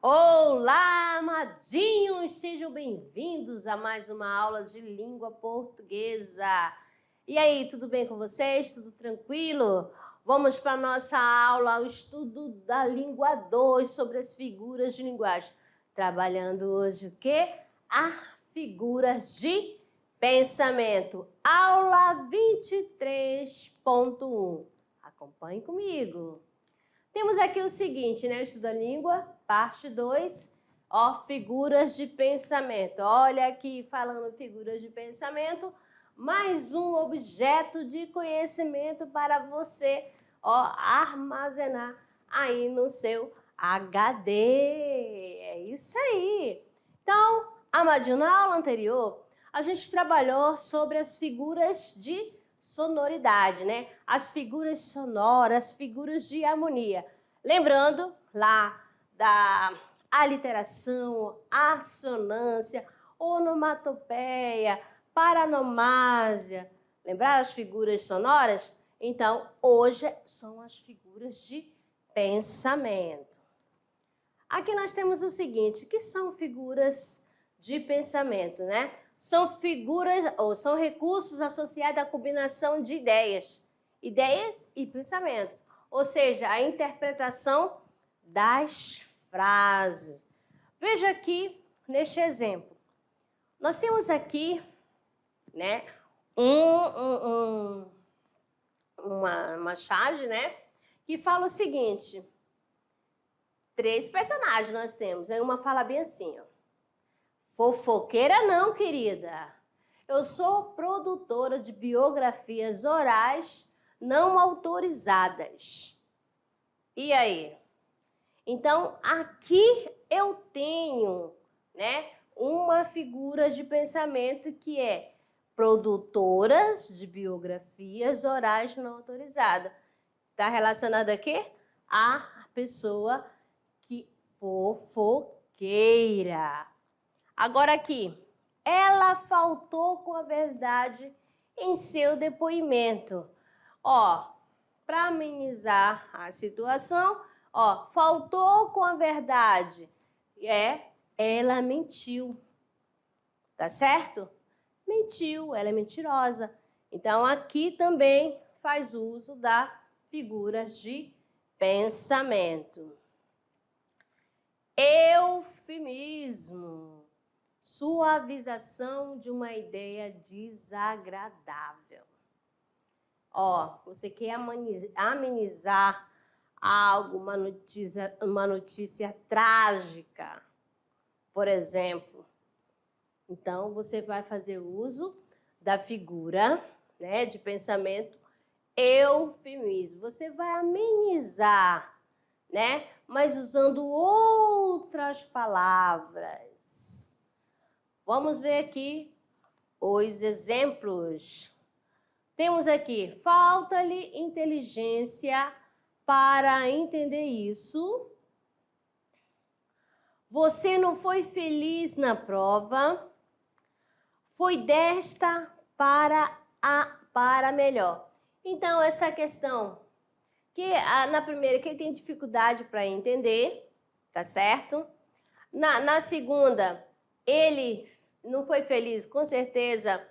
Olá, amadinhos! Sejam bem-vindos a mais uma aula de língua portuguesa. E aí, tudo bem com vocês? Tudo tranquilo? Vamos para a nossa aula, o estudo da língua 2 sobre as figuras de linguagem. Trabalhando hoje o quê? As figuras de pensamento. Aula 23.1. Acompanhe comigo. Temos aqui o seguinte, né? Estudo da língua, parte 2, ó, figuras de pensamento. Olha aqui, falando figuras de pensamento, mais um objeto de conhecimento para você, ó, armazenar aí no seu HD. É isso aí. Então, amadinho, na aula anterior, a gente trabalhou sobre as figuras de sonoridade, né? As figuras sonoras, as figuras de harmonia. Lembrando lá da aliteração, assonância, onomatopeia, paranomásia. Lembrar as figuras sonoras? Então, hoje são as figuras de pensamento. Aqui nós temos o seguinte, que são figuras de pensamento, né? São figuras ou são recursos associados à combinação de ideias e pensamentos, ou seja, a interpretação das frases. Veja aqui neste exemplo, nós temos aqui, né, uma charge, né, que fala o seguinte, 3 personagens nós temos, aí uma fala bem assim, ó. Fofoqueira não, querida. Eu sou produtora de biografias orais não autorizadas. E aí? Então, aqui eu tenho, né, uma figura de pensamento que é produtoras de biografias orais não autorizadas. Está relacionada a quê? A pessoa que fofoqueira. Agora aqui, ela faltou com a verdade em seu depoimento. Ó, para amenizar a situação, ó, faltou com a verdade. Ela mentiu. Tá certo? Mentiu, ela é mentirosa. Então, aqui também faz uso da figura de pensamento. Eufemismo. Suavização de uma ideia desagradável. Ó, você quer amenizar algo, uma notícia trágica, por exemplo. Então, você vai fazer uso da figura, né, de pensamento eufemismo. Você vai amenizar, né, mas usando outras palavras. Vamos ver aqui os exemplos. Temos aqui, falta-lhe inteligência para entender isso. Você não foi feliz na prova. Foi desta para melhor. Então, essa questão, que na primeira, que ele tem dificuldade para entender, tá certo? Na segunda, ele não foi feliz, com certeza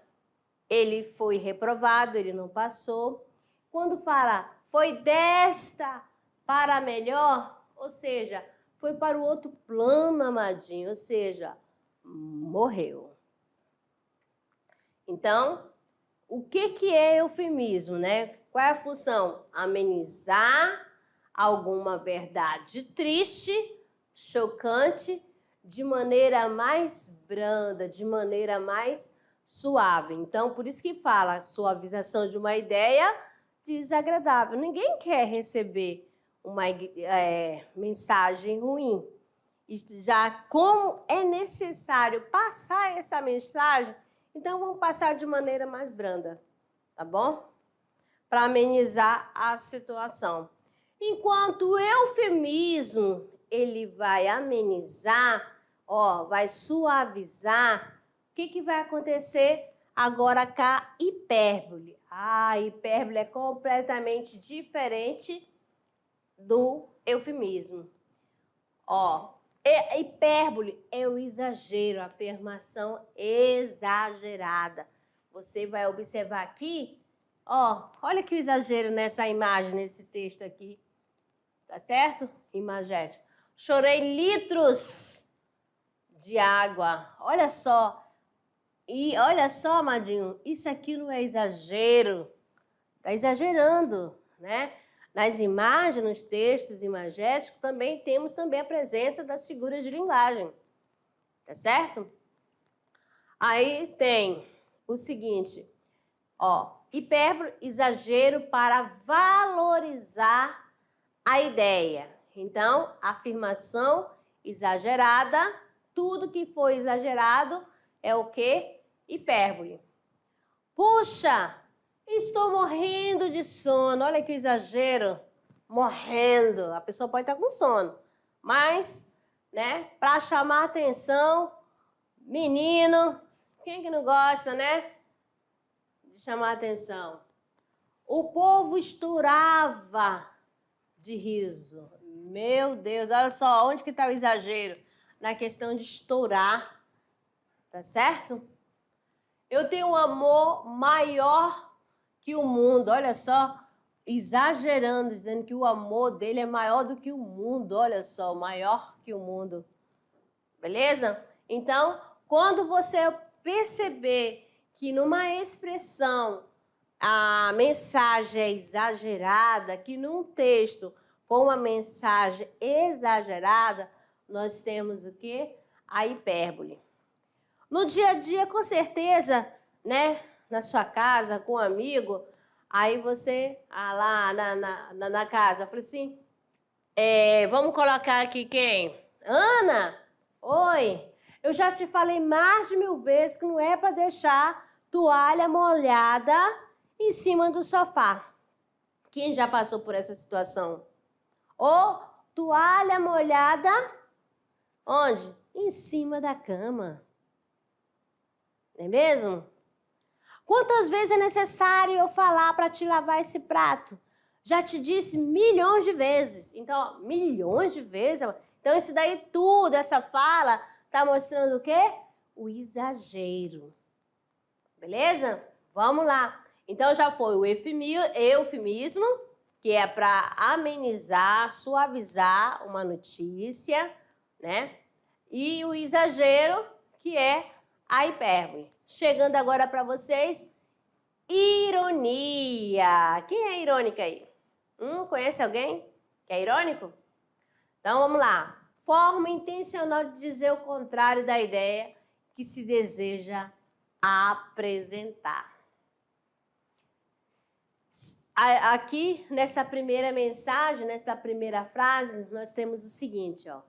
ele foi reprovado, ele não passou. Quando fala foi desta para melhor, ou seja, foi para o outro plano, amadinho, ou seja, morreu. Então, o que é eufemismo, né? Qual é a função? Amenizar alguma verdade triste, chocante, de maneira mais branda, de maneira mais suave. Então, por isso que fala suavização de uma ideia desagradável. Ninguém quer receber uma mensagem ruim. E já como é necessário passar essa mensagem, então vamos passar de maneira mais branda, tá bom? Para amenizar a situação. Enquanto o eufemismo, ele vai amenizar, ó, vai suavizar, o que vai acontecer? Agora cá, hipérbole. A hipérbole é completamente diferente do eufemismo. Ó, hipérbole é o exagero, a afirmação exagerada. Você vai observar aqui, ó, olha que exagero nessa imagem, nesse texto aqui. Tá certo? Imagético. Chorei litros de água. Olha só. E olha só, amadinho, isso aqui não é exagero. Tá exagerando, né? Nas imagens, nos textos imagéticos, também temos a presença das figuras de linguagem. Tá certo? Aí tem o seguinte, ó, hipérbole, exagero para valorizar a ideia. Então, afirmação exagerada, tudo que for exagerado é o quê? Hipérbole. Puxa, estou morrendo de sono. Olha que exagero. Morrendo. A pessoa pode estar com sono. Mas, né, para chamar a atenção, menino, quem que não gosta, né, de chamar a atenção? O povo estourava de riso. Meu Deus, olha só, onde que está o exagero? Na questão de estourar, tá certo? Eu tenho um amor maior que o mundo, olha só, exagerando, dizendo que o amor dele é maior do que o mundo, olha só, maior que o mundo. Beleza? Então, quando você perceber que numa expressão a mensagem é exagerada, que num texto for uma mensagem exagerada, nós temos o quê? A hipérbole. No dia a dia, com certeza, né? Na sua casa, com um amigo, aí você, lá na casa, falou assim, vamos colocar aqui quem? Ana? Oi, eu já te falei mais de 1000 vezes que não é para deixar toalha molhada em cima do sofá. Quem já passou por essa situação? Ou toalha molhada, onde? Em cima da cama. Não é mesmo? Quantas vezes é necessário eu falar para te lavar esse prato? Já te disse milhões de vezes. Então, milhões de vezes. Então, isso daí tudo, essa fala, está mostrando o quê? O exagero. Beleza? Vamos lá. Então, já foi o eufemismo, que é para amenizar, suavizar uma notícia, né? E o exagero, que é a hipérbole. Chegando agora para vocês, ironia. Quem é irônica aí? Conhece alguém que é irônico? Então, vamos lá. Forma intencional de dizer o contrário da ideia que se deseja apresentar. Aqui, nessa primeira mensagem, nessa primeira frase, nós temos o seguinte, ó.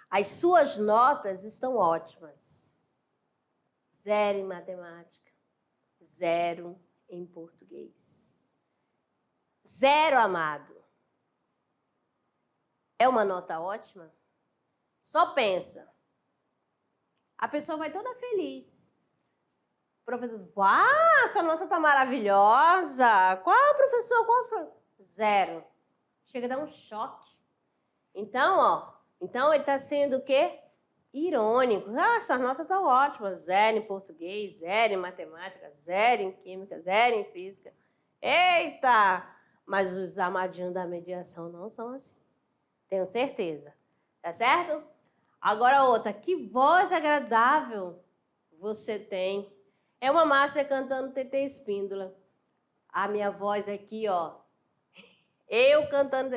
As suas notas estão ótimas. 0 em matemática, 0 em português. 0, amado. É uma nota ótima? Só pensa. A pessoa vai toda feliz. O professor, uau, essa nota tá maravilhosa. Qual, professor? Qual? 0. Chega a dar um choque. Então, ó, ele está sendo o quê? Irônico. Ah, essas notas estão ótimas. 0 em português, 0 em matemática, 0 em química, 0 em física. Eita! Mas os amadinhos da mediação não são assim. Tenho certeza. Tá certo? Agora outra. Que voz agradável você tem. É uma Márcia cantando TT Espíndola. A minha voz aqui, ó. Eu cantando.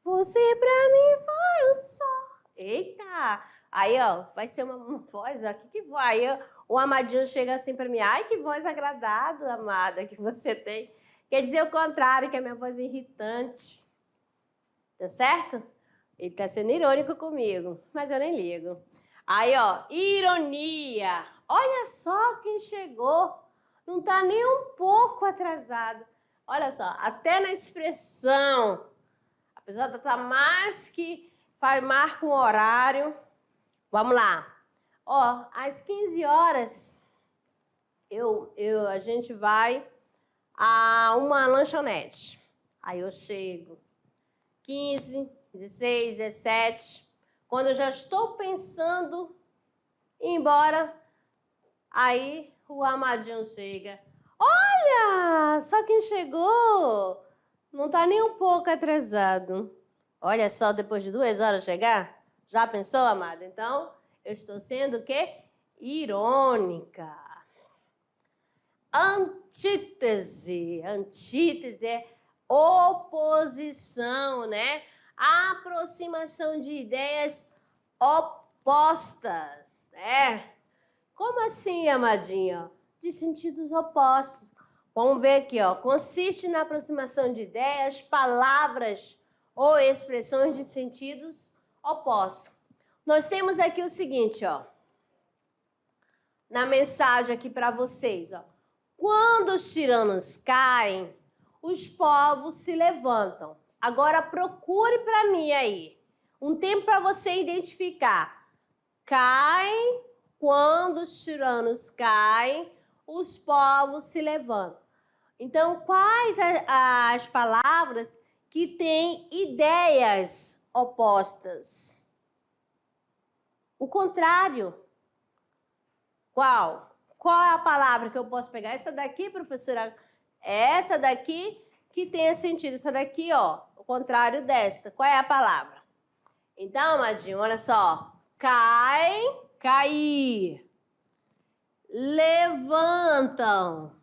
Você pra mim foi o sol. Eita! Aí, ó, vai ser uma voz, ó. Que vai? O amadinho chega assim pra mim. Ai, que voz agradável, amada, que você tem. Quer dizer o contrário, que a minha voz é irritante. Tá certo? Ele tá sendo irônico comigo, mas eu nem ligo. Aí, ó, ironia. Olha só quem chegou. Não tá nem um pouco atrasado. Olha só, até na expressão. A pessoa tá mais que marca um horário. Vamos lá. Ó, às 15 horas, a gente vai a uma lanchonete. Aí eu chego 15, 16, 17. Quando eu já estou pensando em ir embora, aí o Amadinho chega. Olha, só quem chegou não está nem um pouco atrasado. Olha só, depois de 2 horas chegar? Já pensou, amada? Então, eu estou sendo o quê? Irônica. Antítese. Antítese é oposição, né? Aproximação de ideias opostas, né? Como assim, amadinha? De sentidos opostos. Vamos ver aqui, ó. Consiste na aproximação de ideias, palavras ou expressões de sentidos opostos. Nós temos aqui o seguinte, ó. Na mensagem aqui para vocês, ó. Quando os tiranos caem, os povos se levantam. Agora procure para mim aí. Um tempo para você identificar. Caem, quando os tiranos caem, os povos se levantam. Então, quais as palavras que têm ideias opostas? O contrário. Qual? Qual é a palavra que eu posso pegar? Essa daqui, professora? Essa daqui que tenha sentido. Essa daqui, ó, o contrário desta. Qual é a palavra? Então, amadinho, olha só. Cai, cair. Levantam,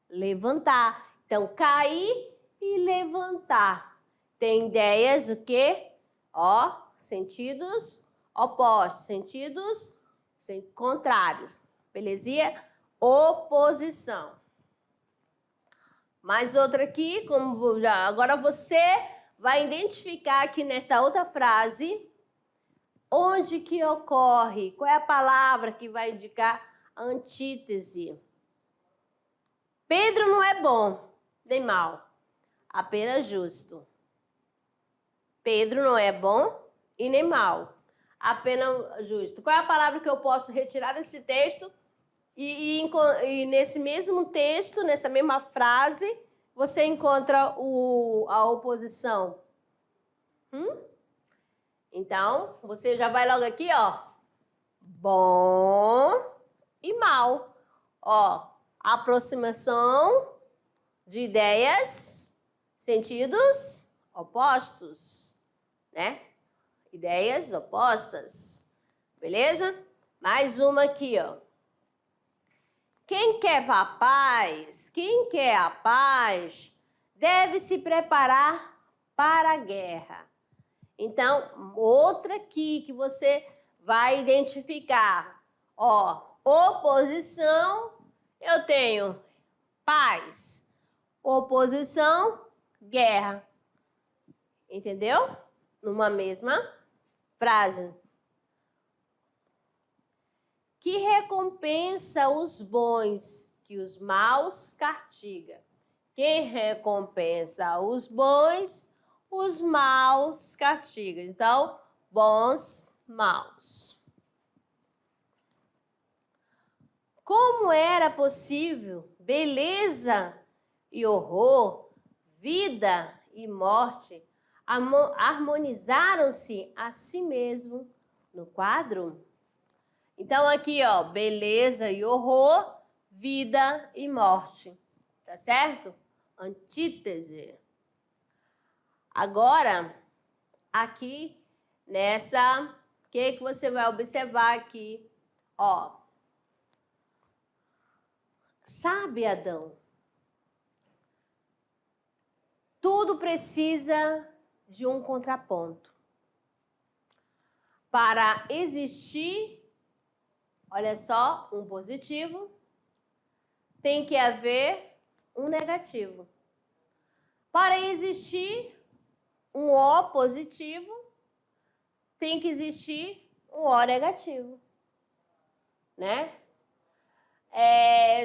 levantar. Então, cair e levantar. Tem ideias, o quê? Ó, sentidos opostos, sentidos contrários. Belezinha? Oposição. Mais outra aqui, como já. Agora você vai identificar aqui nesta outra frase onde que ocorre, qual é a palavra que vai indicar antítese. Pedro não é bom nem mal, apenas justo. Pedro não é bom e nem mal, apenas justo. Qual é a palavra que eu posso retirar desse texto e nesse mesmo texto, nessa mesma frase, você encontra a oposição? Então, você já vai logo aqui, ó. Bom e mal. Ó, aproximação de ideias, sentidos opostos, né? Ideias opostas. Beleza? Mais uma aqui, ó. Quem quer a paz, deve se preparar para a guerra. Então, outra aqui que você vai identificar. Ó, oposição, eu tenho paz. Oposição, guerra. Entendeu? Numa mesma frase. Que recompensa os bons, que os maus castiga. Quem recompensa os bons, os maus castiga. Então, bons, maus. Como era possível beleza e horror, vida e morte harmonizaram-se a si mesmo no quadro? Então, aqui, ó, beleza e horror, vida e morte. Tá certo? Antítese. Agora, aqui, nessa, o que você vai observar aqui? Ó. Sabe, Adão? Tudo precisa de um contraponto. Para existir, olha só, um positivo, tem que haver um negativo. Para existir um O positivo, tem que existir um O negativo, né?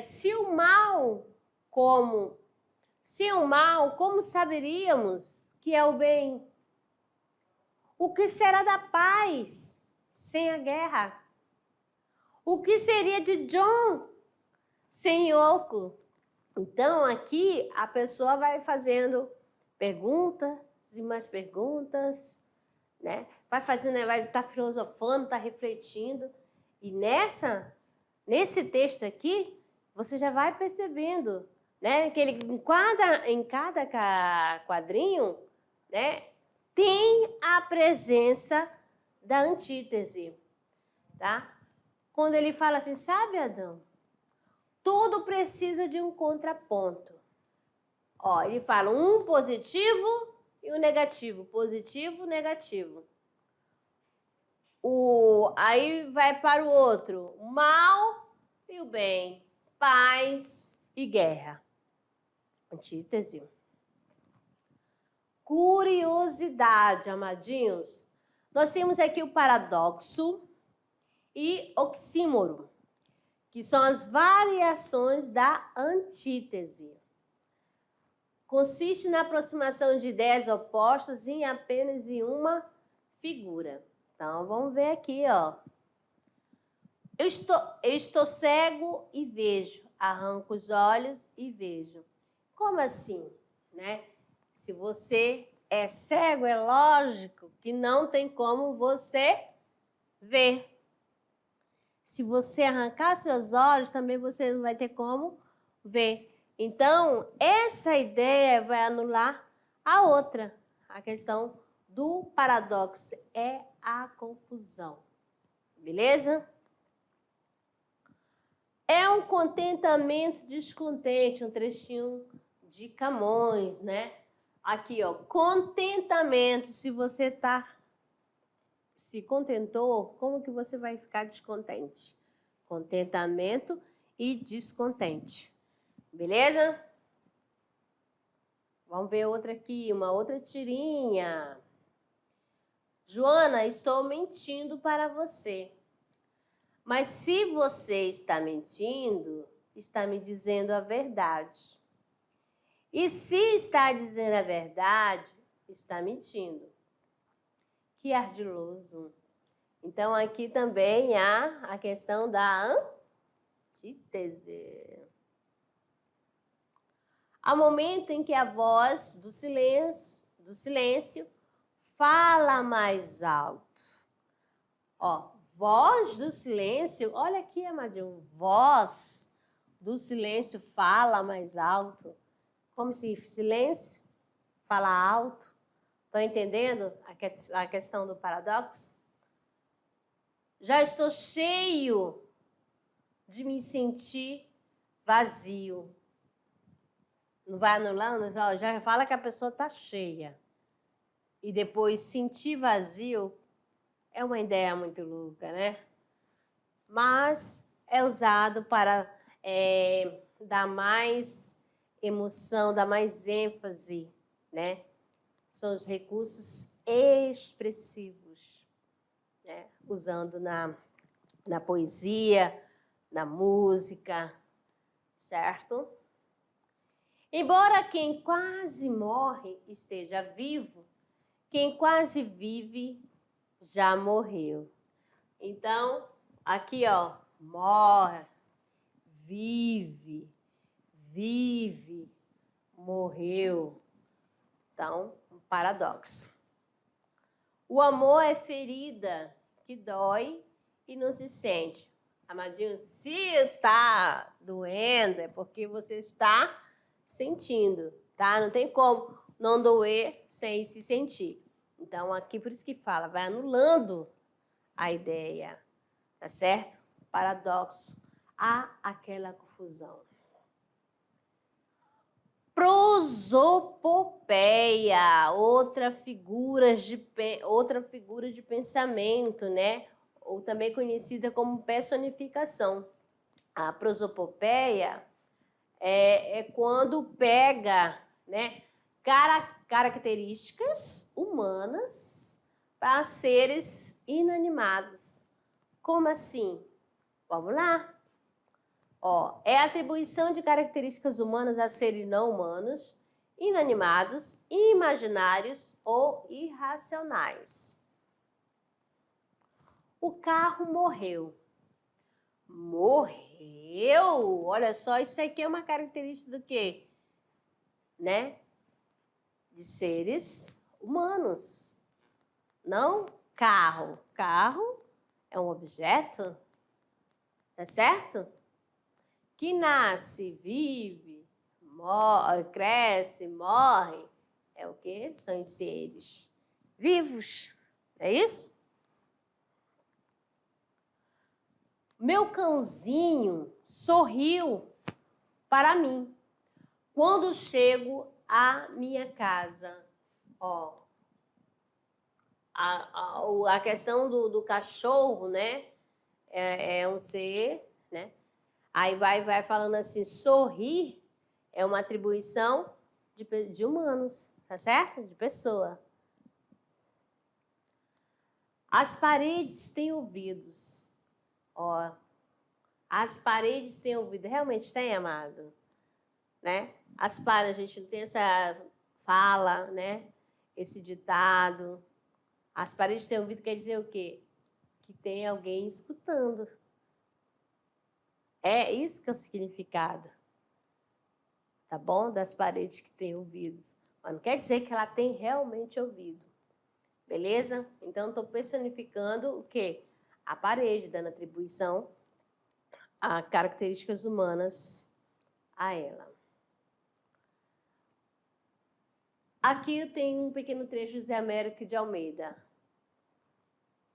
Se o mal, como saberíamos que é o bem? O que será da paz sem a guerra? O que seria de John sem oco. Então, aqui, a pessoa vai fazendo perguntas e mais perguntas, né? Vai fazendo, vai estar filosofando, está refletindo. E nesse texto aqui, você já vai percebendo, né? Que ele, em cada quadrinho, né? Tem a presença da antítese, tá? Quando ele fala assim, sabe, Adão? Tudo precisa de um contraponto. Ó, ele fala um positivo e um negativo. Positivo, negativo. Aí vai para o outro. O mal e o bem. Paz e guerra. Antítese. Curiosidade, amadinhos. Nós temos aqui o paradoxo e oxímoro, que são as variações da antítese. Consiste na aproximação de ideias opostas em apenas uma figura. Então, vamos ver aqui, ó. Eu estou cego e vejo. Arranco os olhos e vejo. Como assim, né? Se você é cego, é lógico que não tem como você ver. Se você arrancar seus olhos, também você não vai ter como ver. Então, essa ideia vai anular a outra. A questão do paradoxo é a confusão. Beleza? É um contentamento descontente, um trechinho de Camões, né? Aqui, ó, contentamento. Se você se contentou, como que você vai ficar descontente? Contentamento e descontente. Beleza? Vamos ver outra aqui, uma outra tirinha. Joana, estou mentindo para você. Mas se você está mentindo, está me dizendo a verdade. E se está dizendo a verdade, está mentindo. Que ardiloso. Então, aqui também há a questão da antítese. Há momento em que a voz do silêncio fala mais alto. Ó, voz do silêncio, olha aqui, amadinho, voz do silêncio fala mais alto. Como se silêncio fala alto. Estão entendendo a questão do paradoxo? Já estou cheio de me sentir vazio. Não vai anulando? Já fala que a pessoa está cheia. E depois sentir vazio é uma ideia muito louca, né? Mas é usado para dar mais emoção, dar mais ênfase, né? São os recursos expressivos, né? Usando na poesia, na música, certo? Embora quem quase morre esteja vivo, quem quase vive já morreu. Então, aqui, ó, morre, vive, morreu. Então, um paradoxo. O amor é ferida que dói e não se sente. Amadinho, se está doendo, é porque você está sentindo, tá? Não tem como não doer sem se sentir. Então, aqui por isso que fala, vai anulando a ideia, tá certo? Paradoxo. Há aquela confusão. Prosopopeia, outra figura de pensamento, né? Ou também conhecida como personificação. A prosopopeia é quando pega, né, características humanas para seres inanimados. Como assim? Vamos lá. Ó, é a atribuição de características humanas a seres não humanos, inanimados, imaginários ou irracionais. O carro morreu. Morreu? Olha só, isso aqui é uma característica do quê? Né? De seres humanos. Não carro. Carro é um objeto, tá certo? Que nasce, vive, cresce, morre. É o quê? São os seres vivos. É isso? Meu cãozinho sorriu para mim quando chego à minha casa. Ó, a questão do cachorro, né? É um ser, né? Aí vai falando assim, sorrir é uma atribuição de humanos, tá certo? De pessoa. As paredes têm ouvidos. Ó, as paredes têm ouvido. Realmente tem, amado? Né? As paredes, a gente não tem essa fala, né? Esse ditado. As paredes têm ouvido quer dizer o quê? Que tem alguém escutando. É isso que é o significado. Tá bom? Das paredes que têm ouvidos. Mas não quer dizer que ela tem realmente ouvido. Beleza? Então, estou personificando o quê? A parede, dando atribuição a características humanas a ela. Aqui tem um pequeno trecho de José Américo de Almeida.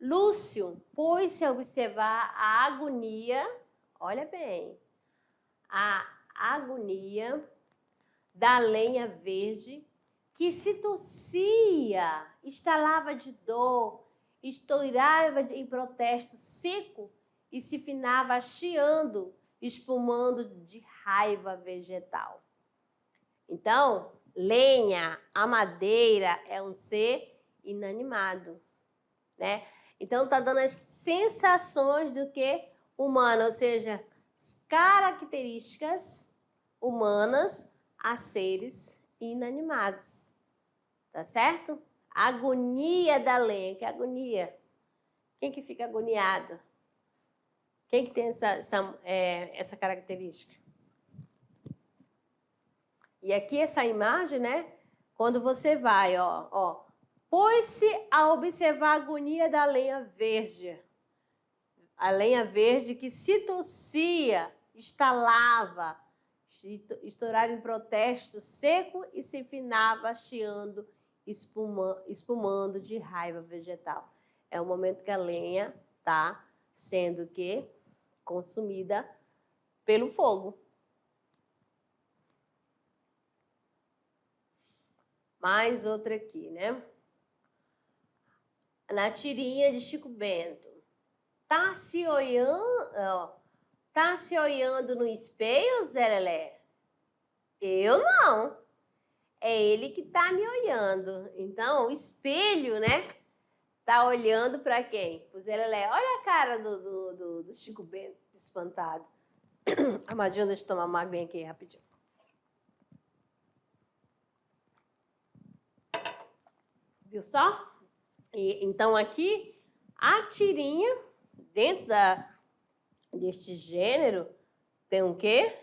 Lúcio pôs-se a observar a agonia, olha bem, a agonia da lenha verde que se torcia, estalava de dor, estourava em protesto seco e se finava chiando, espumando de raiva vegetal. Então, lenha, a madeira é um ser inanimado, né? Então, está dando as sensações do que humana, ou seja, as características humanas a seres inanimados, tá certo? A agonia da lenha, que é agonia? Quem que fica agoniado? Quem que tem essa característica? E aqui essa imagem, né? Quando você vai, ó, pôs-se a observar a agonia da lenha verde. A lenha verde que se torcia, estalava, estourava em protesto seco e se finava chiando, espumando de raiva vegetal. É o momento que a lenha está sendo que consumida pelo fogo. Mais outra aqui, né? Na tirinha de Chico Bento. Tá se olhando no espelho, Zé Lelé? Eu não. É ele que tá me olhando. Então, o espelho, né? Tá olhando para quem? O Zé Lelé. Olha a cara do Chico Bento, espantado. Amadinho, deixa eu tomar uma aguinha aqui rapidinho. Viu só? Então, aqui, a tirinha, dentro deste gênero, tem o quê?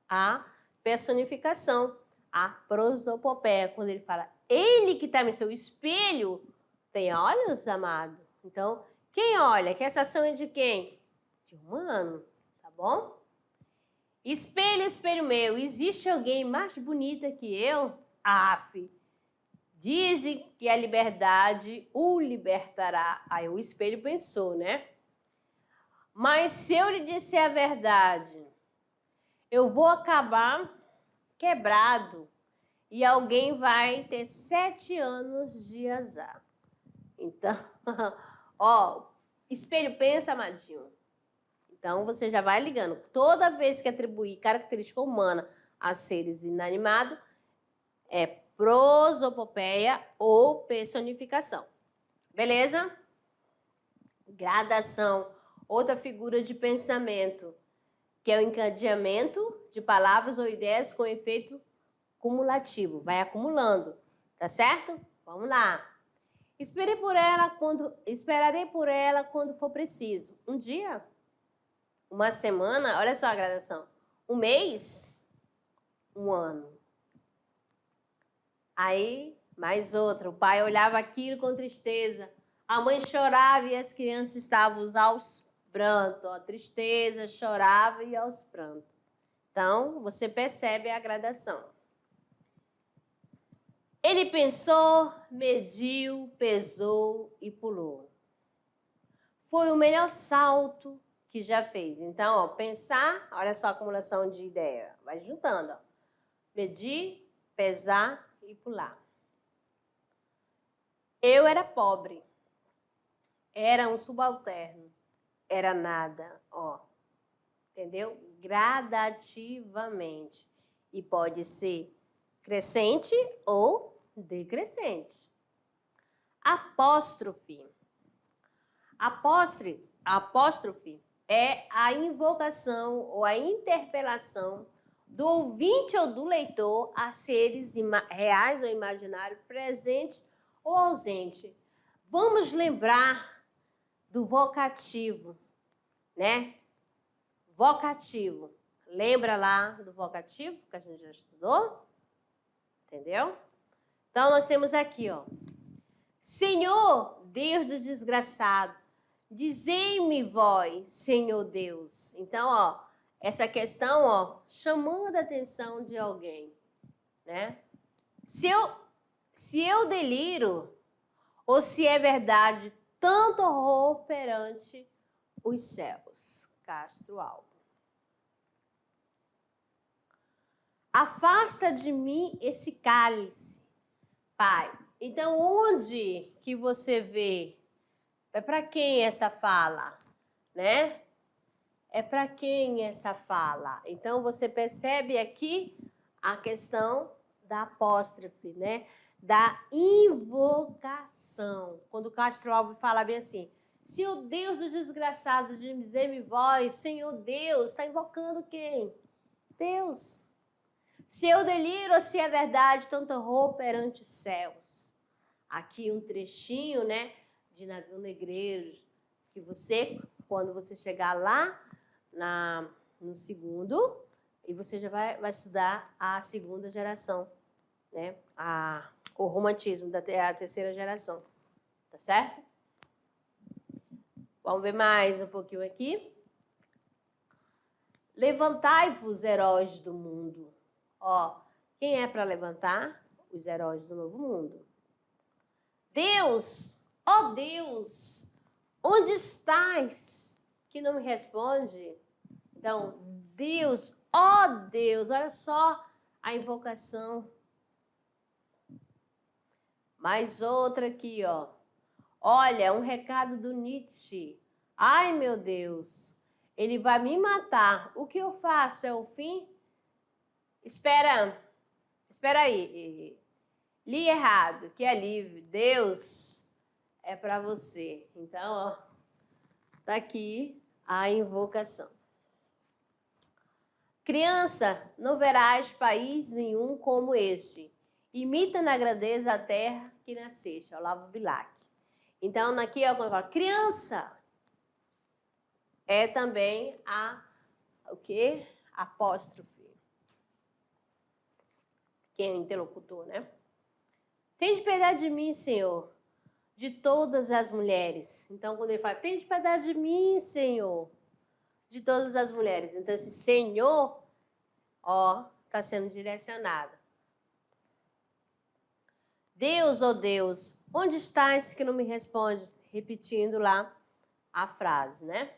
A personificação, a prosopopeia. Quando ele fala, ele que está no seu espelho, tem olhos, amado? Então, quem olha? Que essa ação é de quem? De humano, tá bom? Espelho, espelho meu, existe alguém mais bonita que eu? Aff. Dizem que a liberdade o libertará. Aí o espelho pensou, né? Mas se eu lhe disser a verdade, eu vou acabar quebrado e alguém vai ter 7 anos de azar. Então, ó, espelho pensa, amadinho. Então, você já vai ligando. Toda vez que atribuir característica humana a seres inanimados, é prosopopeia ou personificação. Beleza? Gradação. Outra figura de pensamento, que é o encadeamento de palavras ou ideias com efeito cumulativo. Vai acumulando, tá certo? Vamos lá. Esperarei por ela quando for preciso. Um dia? Uma semana, olha só a gradação. Um mês, um ano. Aí, mais outra. O pai olhava aquilo com tristeza. A mãe chorava e as crianças estavam aos prantos. Ó, tristeza, chorava e aos prantos. Então, você percebe a gradação. Ele pensou, mediu, pesou e pulou. Foi o melhor salto que já fez. Então, ó, pensar, olha só a acumulação de ideia. Vai juntando, ó. Medir, pesar e pular. Eu era pobre. Era um subalterno. Era nada, ó. Entendeu? Gradativamente. E pode ser crescente ou decrescente. Apóstrofe. Apóstrofe é a invocação ou a interpelação do ouvinte ou do leitor a seres reais ou imaginários, presente ou ausente. Vamos lembrar do vocativo, né? Vocativo. Lembra lá do vocativo que a gente já estudou? Entendeu? Então, nós temos aqui, ó. Senhor, Deus do desgraçado, dizei-me vós, Senhor Deus. Então, ó, essa questão, ó, chamando a atenção de alguém, né? Se eu deliro, ou se é verdade, tanto horror perante os céus. Castro Alves. Afasta de mim esse cálice, Pai. Então, onde que você vê? É para quem essa fala, né? É para quem essa fala? Então, você percebe aqui a questão da apóstrofe, né? Da invocação. Quando Castro Alves fala bem assim, Senhor Deus do desgraçado, dizei-me vós, Senhor Deus, está invocando quem? Deus. Se eu deliro ou se é verdade, tanto horror perante os céus. Aqui um trechinho, né, de Navio Negreiro, que você, quando você chegar lá no segundo, e você já vai estudar a segunda geração, né, o romantismo da terceira geração, tá certo? Vamos ver mais um pouquinho aqui. Levantai-vos, heróis do mundo. Ó, quem é para levantar? Os heróis do novo mundo. Deus, ó Deus, onde estás? Que não me responde. Então, Deus, ó Deus, olha só a invocação. Mais outra aqui, ó. Olha, um recado do Nietzsche. Ai, meu Deus, ele vai me matar. O que eu faço? É o fim? Espera aí. Li errado, que é livre. Deus é para você. Então, ó, tá aqui a invocação. Criança, não verás país nenhum como este. Imita na grandeza a terra que nasceste. Olavo Bilac. Então, aqui, ó, quando fala criança, é também o quê? Apóstrofe. Quem é o interlocutor, né? Tende piedade de mim, Senhor, de todas as mulheres. Então, quando ele fala, tende piedade de mim, Senhor, de todas as mulheres. Então, esse Senhor, ó, está sendo direcionado. Deus, ó Deus, onde estás que não me responde? Repetindo lá a frase, né?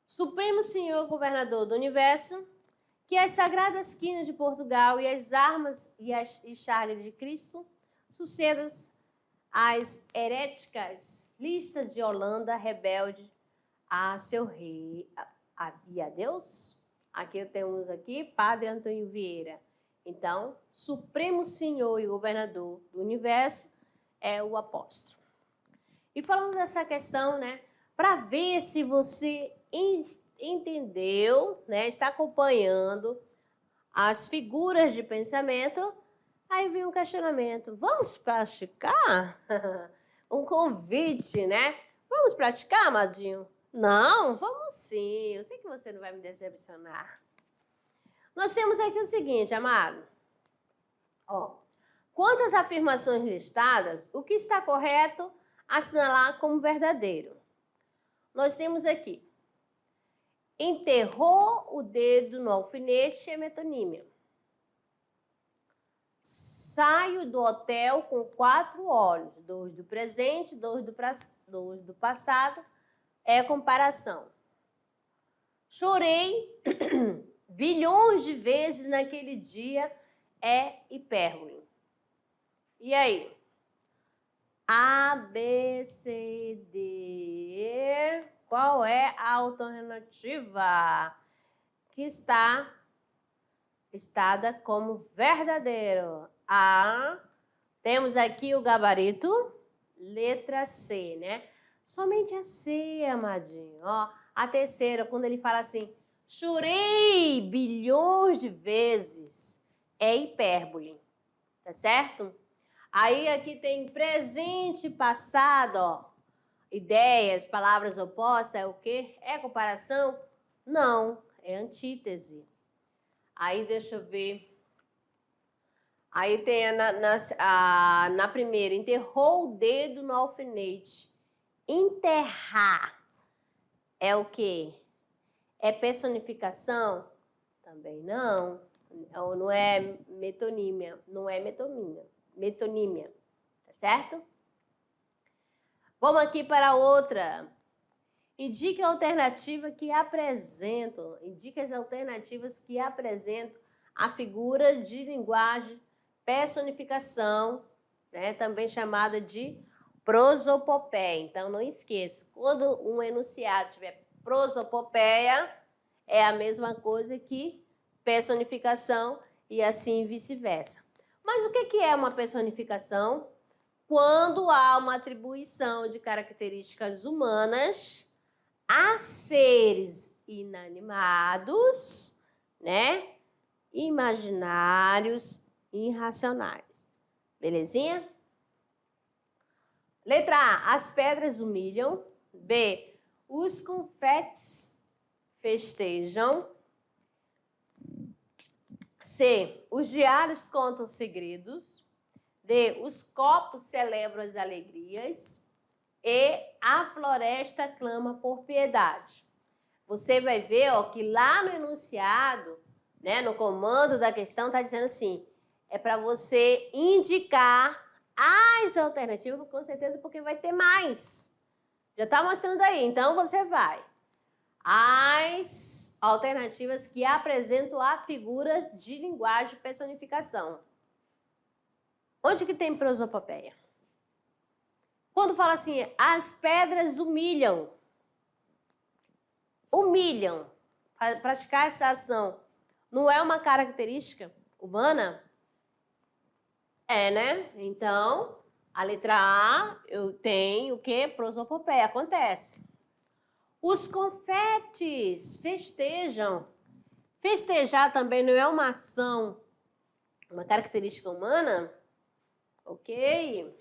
Supremo Senhor, governador do universo, que as sagradas quinas de Portugal e as armas e chagas de Cristo sucedas às heréticas listas de Holanda rebelde a seu rei e a Deus. Aqui temos aqui Padre Antônio Vieira. Então, Supremo Senhor e Governador do Universo é o apóstolo. E falando dessa questão, né, para ver se você entendeu, né, está acompanhando as figuras de pensamento, aí vem um questionamento. Vamos praticar? Um convite, né? Vamos praticar, Amadinho? Não, vamos sim. Eu sei que você não vai me decepcionar. Nós temos aqui o seguinte, amado. Ó, quanto às afirmações listadas, o que está correto assinalar como verdadeiro? Nós temos aqui, enterrou o dedo no alfinete é metonímia. Saio do hotel com 4 olhos, 2 do presente, 2 do passado, é comparação. Chorei bilhões de vezes naquele dia, é hipérbole. E aí? A, B, C, D. Qual é a alternativa que está listada como verdadeiro? A. Temos aqui o gabarito. Letra C, né? Somente a C, amadinho. Ó, a terceira, quando ele fala assim, chorei bilhões de vezes, é hipérbole. Tá certo? Aí aqui tem presente e passado, ó. Ideias, palavras opostas, é o quê? É comparação? Não, é antítese. Aí deixa eu ver. Aí tem na primeira, enterrou o dedo no alfinete. Enterrar é o quê? É personificação? Também não. Não é metonímia. Não é metonímia. Metonímia. Tá certo? Vamos aqui para outra. Indique a alternativa que apresentam. Indique as alternativas que apresentam a figura de linguagem personificação, né, também chamada de prosopopeia. Então, não esqueça, quando um enunciado tiver prosopopeia, é a mesma coisa que personificação e assim vice-versa. Mas o que é uma personificação? Quando há uma atribuição de características humanas a seres inanimados, né, imaginários, irracionais. Belezinha? Letra A, as pedras humilham. B, os confetes festejam. C, os diários contam segredos. D, os copos celebram as alegrias. E a floresta clama por piedade. Você vai ver, ó, que lá no enunciado, né, no comando da questão, está dizendo assim, é para você indicar as alternativas, com certeza, porque vai ter mais. Já está mostrando aí, então você vai. As alternativas que apresentam a figura de linguagem de personificação. Onde que tem prosopopeia? Quando fala assim, as pedras humilham. Humilham. Praticar essa ação não é uma característica humana? É, né? Então, a letra A, eu tenho o quê? Prosopopeia, acontece. Os confetes festejam. Festejar também não é uma ação, uma característica humana? Ok.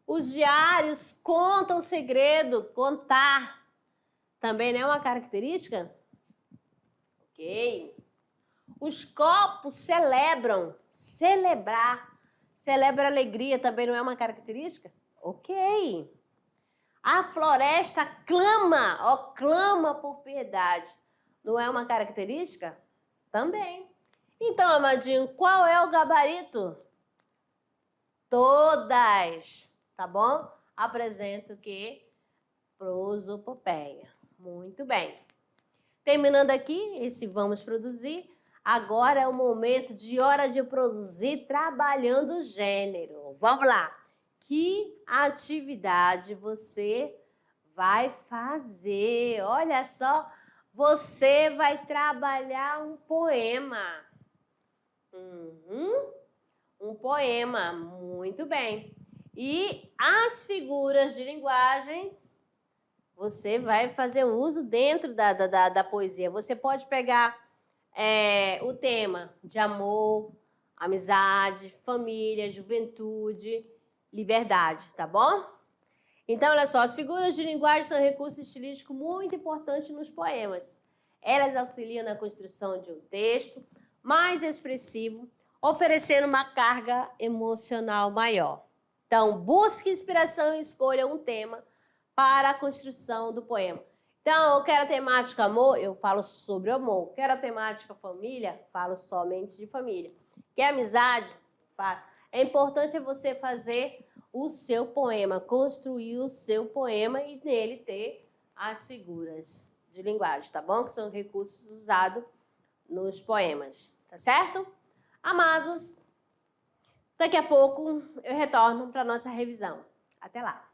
Os diários contam segredo, contar. Também não é uma característica? Ok. Os copos celebram, celebrar. Celebra alegria, também não é uma característica? Ok. A floresta clama, ó, clama por piedade. Não é uma característica? Também. Então, amadinho, qual é o gabarito? Todas, tá bom? Apresento o quê? Prosopopeia. Muito bem. Terminando aqui esse vamos produzir, agora é o momento de hora de produzir trabalhando o gênero. Vamos lá. Que atividade você vai fazer? Olha só, você vai trabalhar um poema. Um poema, muito bem. E as figuras de linguagens, você vai fazer uso dentro da poesia. Você pode pegar o tema de amor, amizade, família, juventude, liberdade, tá bom? Então, olha só, as figuras de linguagem são recursos estilísticos muito importantes nos poemas. Elas auxiliam na construção de um texto mais expressivo, oferecendo uma carga emocional maior. Então, busque inspiração e escolha um tema para a construção do poema. Então, eu quero a temática amor, eu falo sobre amor. Quero a temática família, falo somente de família. Quer amizade? Falo. É importante você fazer o seu poema, construir o seu poema e nele ter as figuras de linguagem, tá bom? Que são recursos usados nos poemas, tá certo? Amados, daqui a pouco eu retorno para a nossa revisão. Até lá!